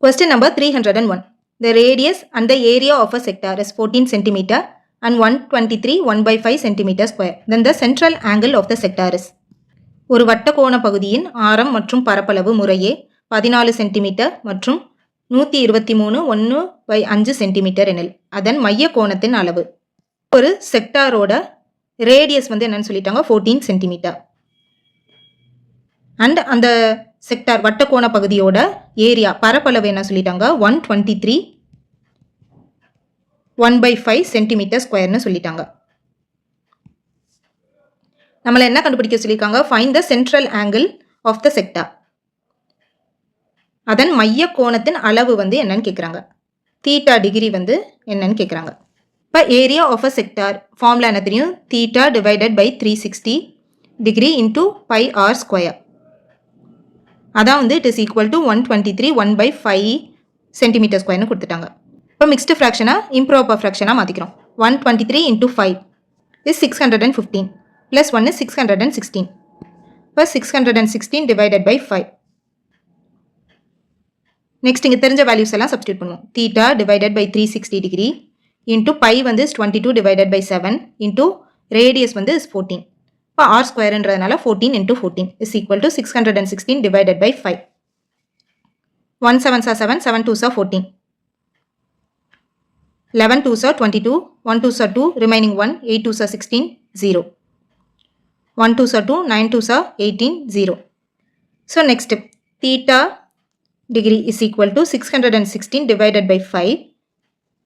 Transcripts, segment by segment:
Question number 301. The radius and the area of a sector is 14 cm and 123 1 by 5 cm square. Then the central angle of the sector is. ஒரு வட்டக்கோண பகுதியின் ஆரம் மற்றும் பரப்பளவு முறையே 14 centimetre மற்றும் 123 1/5 centimetre எனில் அதன் மைய கோணத்தின் அளவு. ஒரு செக்டாரோட ரேடியஸ் வந்து என்னன்னு சொல்லிட்டாங்க 14 சென்டிமீட்டர். அண்ட் அந்த செக்டார் வட்டக்கோண பகுதியோட ஏரியா பரப்பளவு என்ன சொல்லிட்டாங்க 123 1/5 சென்டிமீட்டர் ஸ்கொயர்னு சொல்லிட்டாங்க. நம்மளை என்ன கண்டுபிடிக்க சொல்லியிருக்காங்க find the central angle of the sector. அதன் மைய கோணத்தின் அளவு வந்து என்னன்னு கேட்குறாங்க. தீட்டா டிகிரி வந்து என்னன்னு கேட்குறாங்க. இப்போ area of a sector formula என்ன தெரியும், theta divided by 360 degree into pi r square. அதான் வந்து it is equal to 123 1/5 centimetre ஸ்கொயர்னு கொடுத்துட்டாங்க. இப்போ மிக்ஸ்டு ஃப்ராக்ஷனாக இம்ப்ராப்பர் ஃப்ராக்ஷனாக மாற்றிக்கிறோம். 123 இன்டூ 5 இஸ் 615 ப்ளஸ் 1 இஸ் 616. இப்போ 616 டிவைடட் பை 5. நெக்ஸ்ட் இங்கே தெரிஞ்ச வேல்யூஸ் எல்லாம் சப்ஸ்டியூட் பண்ணுவோம். Theta divided by 360 degree into pi வந்து 22 டிவைடட் பை 7 இன்டூ ரேடியஸ் வந்து இஸ் 14. இப்போ ஆர் ஸ்கொயர்ன்றதுனால 14 into 14 is equal to 616 divided by 5. 1 7s are 7, 7 2s are 14, 11 2s are 22, 1 2s are 2, remaining 1, 8 2s are 16, 0. 1 2s are 2, 9 2s are 18, 0. So next, theta degree is equal to 616 divided by 5.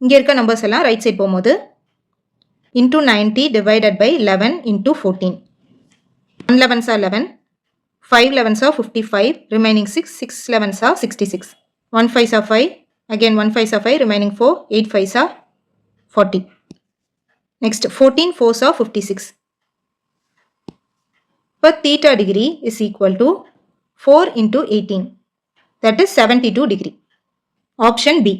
இங்கே இருக்க numbers எல்லாம் right side போகும்போது into 90 divided by 11 into 14. 1 11s are 11, 5 11s are 55, remaining 6, 6 11s are 66. 1 5s are 5, again 1 5s are 5, remaining 4, 8 5s are 40. Next, 14 4s are 56. But theta degree is equal to 4 into 18. That is 72 degree. Option B.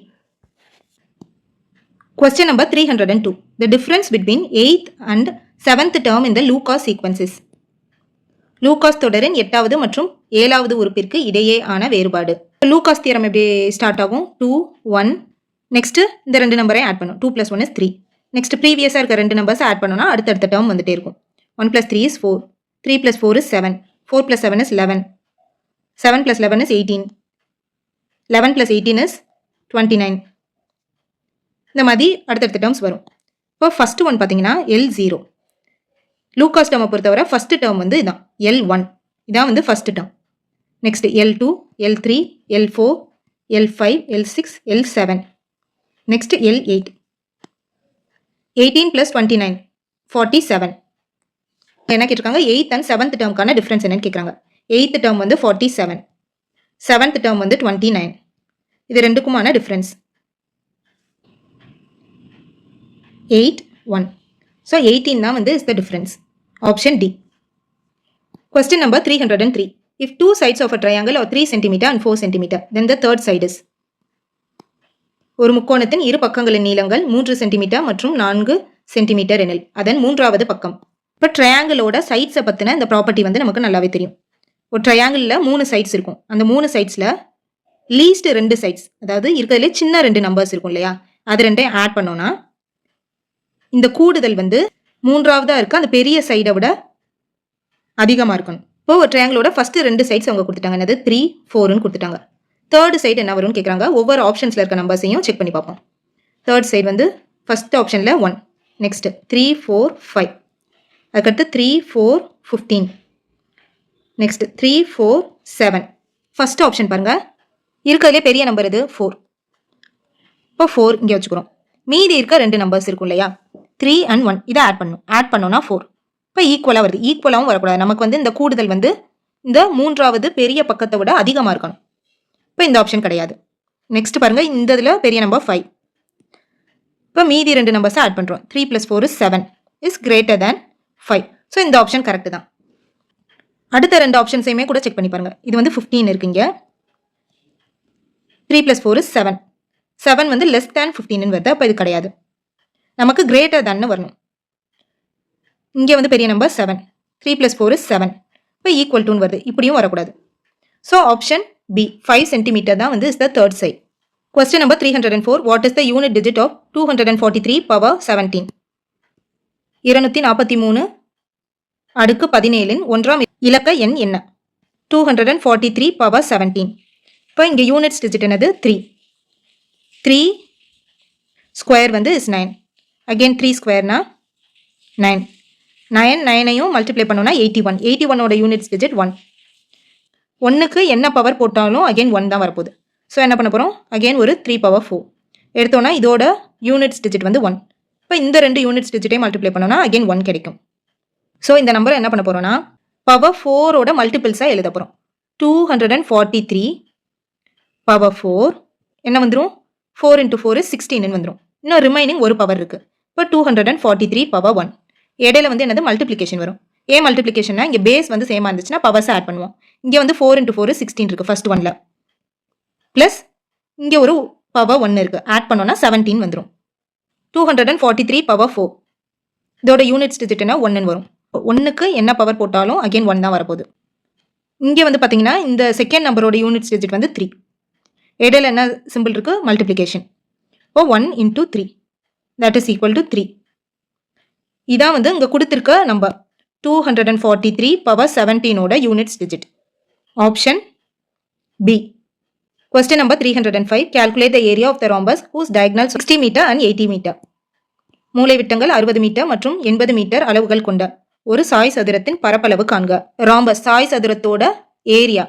Question number 302. The difference between 8th and 7th term in the Lucas sequence is. Lucas தொடரின் 8வது மற்றும் 7வது உறுப்பிற்கு இடையே ஆன வேறுபாடு. Lucas theorem எப்படி start ஆகும் 2 1. Next இந்த ரெண்டு நம்பரை ஆட் பண்ணும் 2 + 1 is 3. நெக்ஸ்ட் ப்ரீவியஸாக இருக்க ரெண்டு நம்பர்ஸ் ஆட் பண்ணோம்னா அடுத்தடுத்த டேர்ம் வந்துட்டே இருக்கும். 1 + 3 is 4, 3 + 4 is 7, 4 + 7 is 11, 7 + 11 is 18, 11 + 18 is 29. இந்த மாதிரி அடுத்தடுத்த டேர்ம்ஸ் வரும். இப்போ ஃபர்ஸ்ட் ஒன் பார்த்தீங்கன்னா L0. லூகாஸ் டேர்மை பொறுத்தவரை ஃபர்ஸ்ட் டேர்ம் வந்து இதான் L1, இதான் வந்து first term. Next L2, L3, L4, L5, L6, L7. Next L8. 18 + 29 47. என்ன கேட்டிருக்காங்க 8th and 7th டேர்முக்கான டிஃப்ரென்ஸ் என்னன்னு கேட்குறாங்க. 8th டேர்ம் வந்து 47, 7th டேர்ம் வந்து 29. இது ரெண்டுக்குமான டிஃப்ரென்ஸ் 8 1. ஸோ 18 தான் வந்து is the difference. Option D. Question number 303. If two sides of a triangle are 3 cm and 4 cm, then the third side is. ஒரு முக்கோணத்தின் இரு பக்கங்களின் நீளங்கள் 3 சென்டிமீட்டர் மற்றும் 4 சென்டிமீட்டர் எனில் அதன் மூன்றாவது பக்கம். இப்போ ட்ரையாங்கிளோட சைட்ஸை பற்றின இந்த ப்ராப்பர்ட்டி வந்து நமக்கு நல்லாவே தெரியும். ஒரு ட்ரையாங்கிளில் 3 சைட்ஸ் இருக்கும். அந்த 3 சைட்ஸில் லீஸ்ட் 2 சைட்ஸ், அதாவது இருக்கிறதுலே சின்ன 2 நம்பர்ஸ் இருக்கும் இல்லையா, அது ரெண்டையும் ஆட் பண்ணோன்னா இந்த கூடுதல் வந்து மூன்றாவதாக இருக்க அந்த பெரிய சைடை விட அதிகமாக இருக்கணும். இப்போ ஒரு ட்ரையாங்கிளோட ஃபர்ஸ்ட் 2 சைட்ஸ் அவங்க கொடுத்துட்டாங்க, என்னது 3 4ன்னு கொடுத்துட்டாங்க. தேர்ட் சைடு என்ன வரும்னு கேட்குறாங்க. ஒவ்வொரு ஆப்ஷன்ஸில் இருக்க நம்பர்ஸையும் செக் பண்ணி பார்ப்போம். தேர்ட் சைடு வந்து ஃபர்ஸ்ட் ஆப்ஷனில் 1, நெக்ஸ்ட் 3 4 5, அதுக்கடுத்து 3 4 15, நெக்ஸ்ட் 3 4 7. ஃபர்ஸ்ட் ஆப்ஷன் பாருங்க, இருக்கிறதுலே பெரிய நம்பர் இது 4. இப்போ 4 இங்கே வச்சுக்கிறோம். மீதி இருக்க 2 நம்பர்ஸ் இருக்கும் இல்லையா, 3 and 1, இதை ஆட் பண்ணணும். ஆட் பண்ணோன்னா 4. இப்போ ஈக்குவலாக வருது. ஈக்குவலாகவும் வரக்கூடாது. நமக்கு வந்து இந்த கூடுதல் வந்து இந்த மூன்றாவது பெரிய பக்கத்தை விட அதிகமாக இருக்கணும். இப்போ இந்த ஆப்ஷன் கிடையாது. நெக்ஸ்ட் பாருங்க, இந்த இதில் பெரிய நம்பர் 5. இப்போ மீதி 2 நம்பர்ஸை ஆட் பண்ணுறோம். 3 + 4 is 7 is greater than 5. So இந்த ஆப்ஷன் கரெக்ட் தான். அடுத்த 2 ஆப்ஷன்ஸையுமே கூட செக் பண்ணி பாருங்க. இது வந்து 15 இருக்குங்க. 3 + 4 is 7. 7 வந்து லெஸ் தேன் 15ன்னு வருது. அப்போ இது கிடையாது. நமக்கு கிரேட்டர் தேன்னு வரணும். இங்கே வந்து பெரிய நம்பர் 7, 3 + 4 is 7. இப்போ ஈக்குவல் டுன்னு வருது. இப்படியும் வரக்கூடாது. ஸோ ஆப்ஷன் பி 5 சென்டிமீட்டர் தான் வந்து is the third side. Question number 304. What is the unit digit of 243 power 17? 243 அடுக்கு 17 இன் ஒன்றாம் இலக்க எண் என்ன? 243 power 17. இப்போ இங்கே யூனிட்ஸ் டிஜிட் என்னது? 3. 3 ஸ்கொயர் வந்து இஸ் 9. அகெயின் 3 ஸ்கொயர்னா 9. 9ஐயும் மல்டிப்ளை பண்ணோம்னா 81. 81ஓட யூனிட்ஸ் டிஜிட் 1. 1க்கு என்ன பவர் போட்டாலும் அகெயின் 1 தான் வரப்போகுது. ஸோ என்ன பண்ண போகிறோம்? அகெயின் ஒரு 3 power 4 எடுத்தோன்னா இதோட யூனிட்ஸ் டிஜிட் வந்து 1. இப்போ இந்த ரெண்டு யூனிட்ஸ் டிஜிட்டையும் மல்டிப்ளை பண்ணோம்னா அகெயின் 1 கிடைக்கும். ஸோ இந்த நம்பரை என்ன பண்ண போகிறோம்னா பவர் 4ஓட மல்டிபிள்ஸாக எழுத போகிறோம். 243 பவர் 4 என்ன வந்துடும்? 4 × 4 is 16 வந்துடும். இன்னும் ரிமைனிங் ஒரு பவர் இருக்குது. இப்போ 243 பவர் 1 இடையில வந்து என்னது மல்டிப்ளிகேஷன் வரும். ஏன் மல்டிப்ளிகேஷன்னா இங்கே பேஸ் வந்து சேமாக இருந்துச்சுன்னா பவர்ஸை ஆட் பண்ணுவோம். இங்கே வந்து 4 × 4 is 16 இருக்குது ஃபர்ஸ்ட் ஒன்ல. ப்ளஸ் இங்கே ஒரு பவர் 1 இருக்குது. ஆட் பண்ணோன்னா 17 வந்துடும். 243 பவர் 4 இதோட யூனிட்ஸ் டிஜிட்னா 1 வரும். 1க்கு என்ன பவர் போட்டாலும் அகெயின் 1 தான் வரப்போகுது. இங்கே வந்து பார்த்தீங்கன்னா இந்த செகண்ட் நம்பரோட யூனிட்ஸ் டிஜிட் வந்து 3. இடையில என்ன சிம்பிள் இருக்குது? மல்டிப்ளிகேஷன். இப்போ 1 × 3 தட் இஸ் ஈக்குவல் டு 3. இதான் வந்து இங்கே கொடுத்துருக்க நம்பர் 243 பவர் 17ஓட units digit. Option B. Question number 305. Calculate the area of the rhombus whose diagonal 60 meter and 80 meter. மூலைவிட்டங்கள் 60 metre மற்றும் 80 மீட்டர் அளவுகள் கொண்ட ஒரு சாய் சதுரத்தின் பரப்பளவு காண்க. ராம்பஸ் சாய் சதுரத்தோட ஏரியா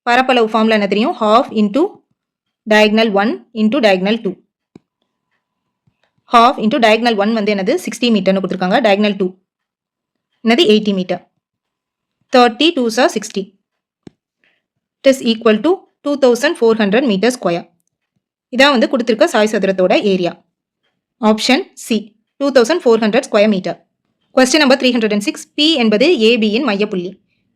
பரப்பளவு ஃபார்முலா என்ன தெரியும்? half into diagonal 1 into diagonal 2. half into diagonal 1 வந்து என்னது? 60 மீட்டர்னு கொடுத்துருக்காங்க. diagonal 2 என்னது? 80 metre. 30 2s are 60. It is equal to 2400 metre square. இதான் வந்து கொடுத்துருக்க சாய் சதுரத்தோட ஏரியா. Option C 2400 square metre. Question number 306. P என்பது ஏபியின் மையப்புள்ளி,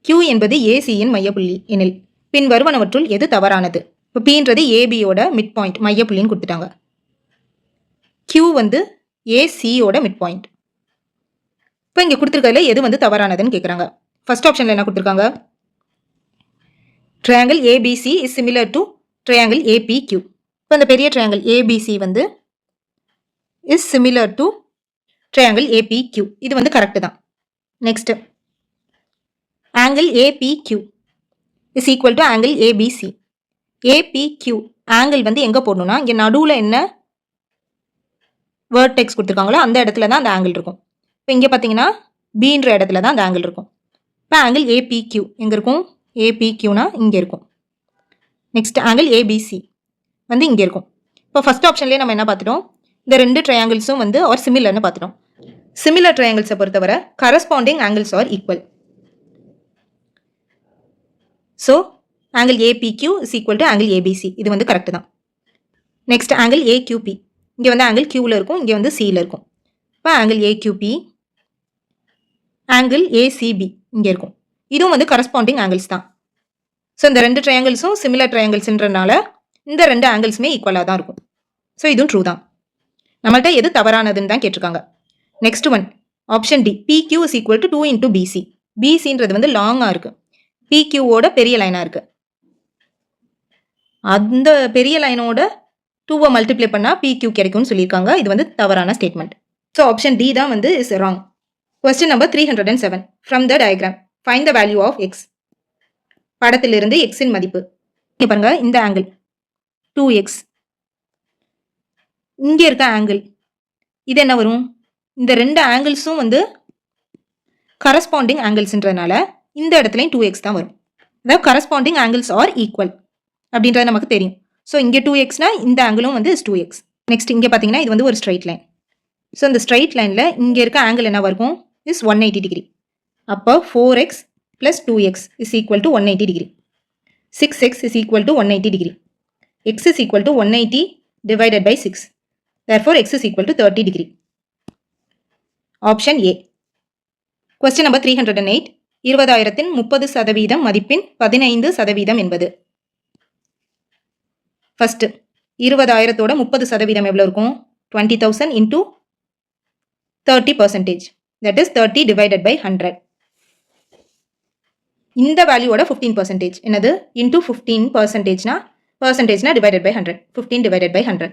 Q என்பது ஏசியின் மையப்புள்ளி எனில் பின் வருவனவற்றுள் எது தவறானது? இப்போ Pன்றது ஏபியோட மிட் பாயிண்ட் மையப்புள்ளின்னு கொடுத்துட்டாங்க. Q வந்து ஏசியோட மிட் பாயிண்ட். இப்போ இங்கே கொடுத்துருக்கிறதுல எது வந்து தவறானதுன்னு கேட்குறாங்க. ஃபர்ஸ்ட் ஆப்ஷனில் என்ன கொடுத்துருக்காங்க? triangle ABC is similar to triangle APQ. இப்போ இந்த பெரிய triangle ABC வந்து is similar to triangle APQ. இது வந்து கரெக்ட் தான். Next angle APQ is equal to angle ABC. APQ angle வந்து எங்கே போடணும்னா இங்கே நடுவில் என்ன வேர்டெக்ஸ் கொடுத்துருக்காங்களோ அந்த இடத்துல தான் அந்த ஆங்கிள் இருக்கும். இப்போ இங்கே பார்த்தீங்கன்னா பீன்ற இடத்துல தான் அந்த ஆங்கிள் இருக்கும். இப்போ ஆங்கிள் APQ எங்கே இருக்கும்? ஏபிக்யூனா இங்கே இருக்கும். நெக்ஸ்ட் ஆங்கிள் ஏபிசி வந்து இங்கே இருக்கும். இப்போ ஃபர்ஸ்ட் ஆப்ஷன்லேயே நம்ம என்ன பார்த்துட்டோம்? இந்த ரெண்டு ட்ரையாங்கிள்ஸும் வந்து ஒரு சிமிலர்னு பார்த்துட்டோம். சிமிலர் ட்ரையாங்கிள்ஸை பொறுத்தவரை corresponding angles R equal. So angle ABQ is equal to angle ABC. இது வந்து கரெக்ட் தான். நெக்ஸ்ட் ஆங்கிள் ஏக்யூபி இங்கே வந்து ஆங்கிள் கியூவில் இருக்கும், இங்கே வந்து சியில் இருக்கும். இப்போ ஆங்கிள் ஏக்யூபி ஆங்கிள் ஏசிபி இங்கே இருக்கும். இதுவும் வந்து கரஸ்பாண்டிங் ஆங்கிள்ஸ் தான். ஸோ இந்த ரெண்டு ட்ரையாங்கிள்ஸும் சிமிலர் ட்ரையாங்கிள்ஸ்ன்றனால இந்த ரெண்டு ஆங்கிள்ஸுமே ஈக்குவலாக தான் இருக்கும். ஸோ இதுவும் ட்ரூ தான். நம்மள்ட்ட எது தவறானதுன்னு தான் கேட்டிருக்காங்க. Next one option D. PQ is equal to 2 × BC. BCன்றது வந்து லாங்காக இருக்குது, PQவோட பெரிய லைனாக இருக்குது. அந்த பெரிய லைனோட 2வை மல்டிப்ளை பண்ணால் PQ கிடைக்கும்னு சொல்லியிருக்காங்க. இது வந்து தவறான ஸ்டேட்மெண்ட். ஸோ ஆப்ஷன் டி தான் வந்து is wrong. Question number 307. From the diagram find the value of X. படத்திலிருந்து எக்ஸின் மதிப்பு. இங்கே பாருங்க, இந்த ஆங்கிள் 2x, இங்கே இருக்க ஆங்கிள் இது என்ன வரும்? இந்த ரெண்டு ஆங்கிள்ஸும் வந்து கரஸ்பாண்டிங் ஆங்கிள்ஸ்ன்றதுனால இந்த இடத்துலையும் 2x தான் வரும். அதாவது கரஸ்பாண்டிங் ஆங்கிள்ஸ் ஆர் ஈக்குவல் அப்படின்றது நமக்கு தெரியும். ஸோ இங்கே 2xனா இந்த ஆங்கிளும் வந்து 2x. நெக்ஸ்ட் இங்கே பார்த்தீங்கன்னா இது வந்து ஒரு ஸ்ட்ரைட் லைன். ஸோ இந்த ஸ்ட்ரைட் லைனில் இங்கே இருக்க ஆங்கிள் என்ன இருக்கும்? Is 180 degree. அப்போ 4x plus 2x is equal to 180 degree. 6x is equal to 180 degree. X is equal to 180 divided by 6. Therefore, x is equal to 30 degree. Option A. Question number 308. 20,000 30% மதிப்பின் 15% என்பது. First, 20,000ஓட 30% எவ்வளோ இருக்கும்? 20,000 into 30%. That is 30 divided by 100. இந்த வேல்யூவோட 15% என்னது? Into 15%னா பர்சன்டேஜ்னா divided by 100. 15 divided by 100.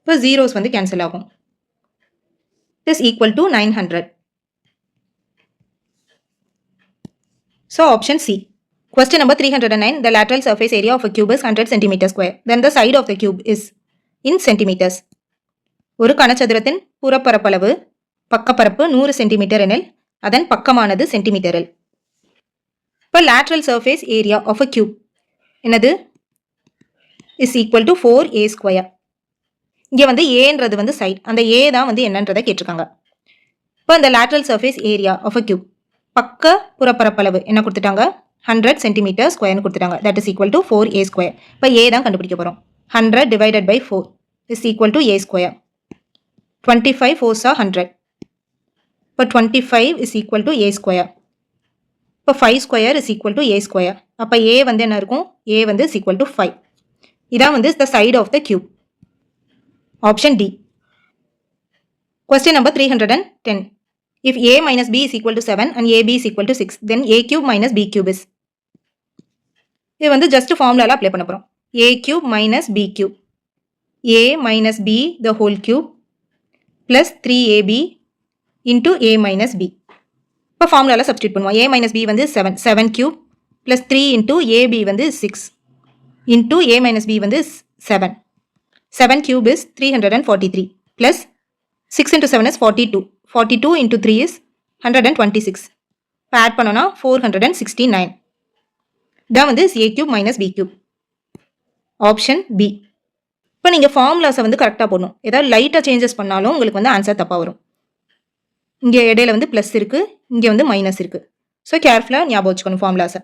இப்போ ஜீரோஸ் வந்து கேன்சல் ஆகும். Is equal to 900. So option C. Question number 309. The lateral surface area of a cube is 100 cm square. Then the side of the cube is in centimeters. ஒரு கனசதுரத்தின் புறப்பரப்பளவு பக்கப்பரப்பு 100 centimetre எனில் அதன் பக்கமானது சென்டிமீட்டரில். இப்போ lateral surface area of a cube என்னது is equal to 4a square. இங்கே வந்து ஏன்றது வந்து சைட், அந்த ஏ தான் வந்து என்னன்றதை கேட்டிருக்காங்க. இப்போ இந்த lateral surface area of a cube பக்க புறப்பரப்பளவு என்ன கொடுத்துட்டாங்க 100 சென்டிமீட்டர் ஸ்கொயர்னு கொடுத்துட்டாங்க. That is equal to 4a square. இப்போ ஏ தான் கண்டுபிடிக்க போகிறோம். 100 divided by 4 is equal to a square. 25 4s are 100. இப்போ 25 is equal to a square. இப்போ 5 square is equal to a square. அப்போ ஏ வந்து என்ன இருக்கும், ஏ வந்து இஸ் ஈக்குவல் டு 5. இதான் வந்து the side of the cube. Option D. Question number 310. If a minus b is equal to 7 and ab is equal to 6, then a cube minus b cube is. இது வந்து just formula apply பண்ண போறோம். a cube minus b cube. a minus b the whole cube plus 3ab into a minus b. இப்போ formula substitute பண்ணுவோம். a minus b வந்து 7 cube plus 3 into ab வந்து 6 into a minus b வந்து 7. 7 cube is 343 plus 6 into 7 is 42. 42 into 3 is 126. இப்போ add பண்ணோன்னா 469. இதான் வந்து a cube minus b cube. Option B. இப்போ நீங்கள் ஃபார்முலாஸை வந்து கரெக்டாக போடணும். ஏதாவது லைட்டாக சேஞ்சஸ் பண்ணாலும் உங்களுக்கு வந்து ஆன்சர் தப்பாக வரும். இங்கே இடையில வந்து ப்ளஸ் இருக்குது, இங்கே வந்து மைனஸ் இருக்குது. ஸோ கேர்ஃபுல்லாக ஞாபகம் வச்சுக்கணும் ஃபார்முலாஸை.